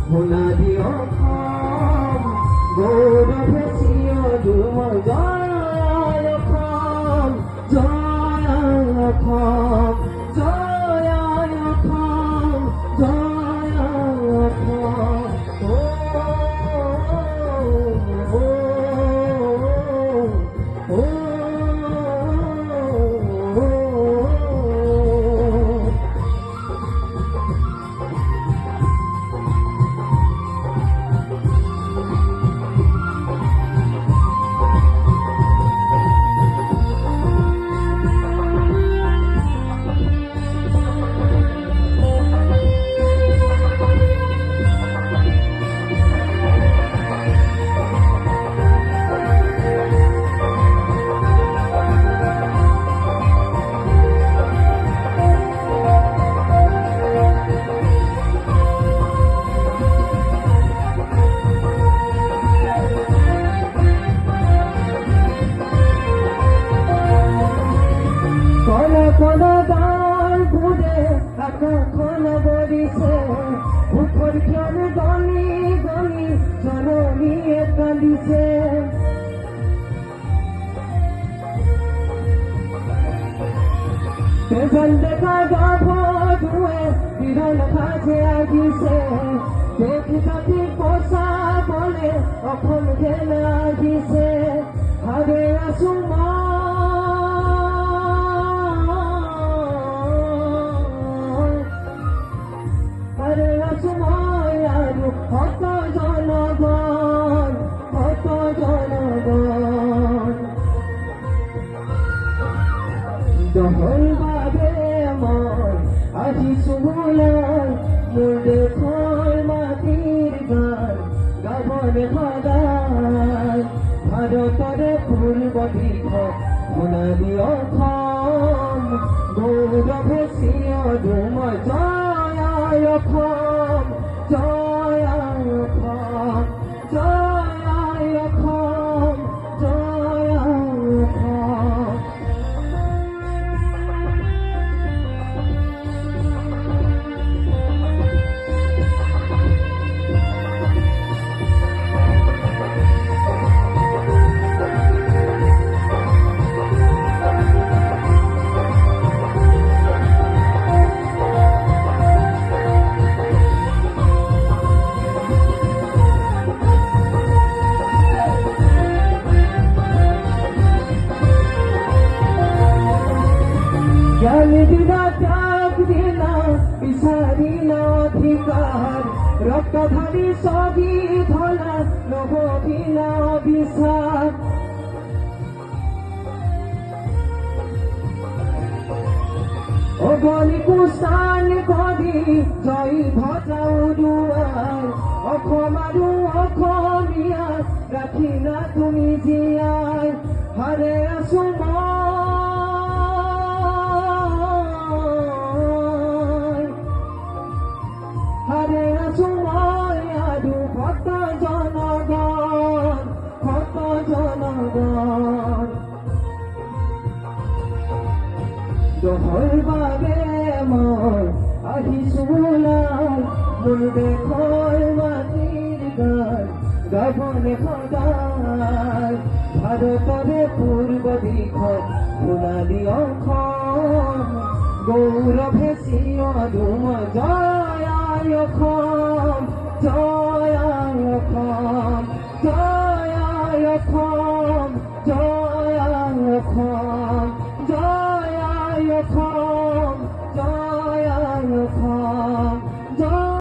সোণালী অসম গৌৰৱে চিৰদুম জয় অসম জয় অসম জয় অসম জয় অসম গনি গনি জননীয়ে কান্দিছে তেজন দেখা গাভৰুৱে বিৰল সাজে আহিছে দেখি জাতি বচাবলে অসম যেন আহিছে হাৰে আছো কত জনগণ দহল বাবে মই আহিছো ওলাই মোৰ দেশৰ মাটিৰ গান গাবলে সদায় ভাৰতৰে পূৰ্ব দিশত সোণালী অসম গৌৰৱে চিৰদুম জয় অসম জয় অসম জয় অসম জয় অসম ৰক্তধাৰী ছবি ধলা নহবিনা অভিশাপ অগণি কুস্তান কৰি জয় ভজা উৰুৱাই অসম আৰু অসমীয়াক ৰাখিলা তুমি জীয়াই হাৰে আছো দহল বাবে মই আহিছো ওলাই মোৰ দেশৰ মাটিৰ গান গাবলে সদায় ভাৰতৰে পূৰ্ব দিশত সোণালী অসম গৌৰৱে চিৰদুম জয় অসম জয়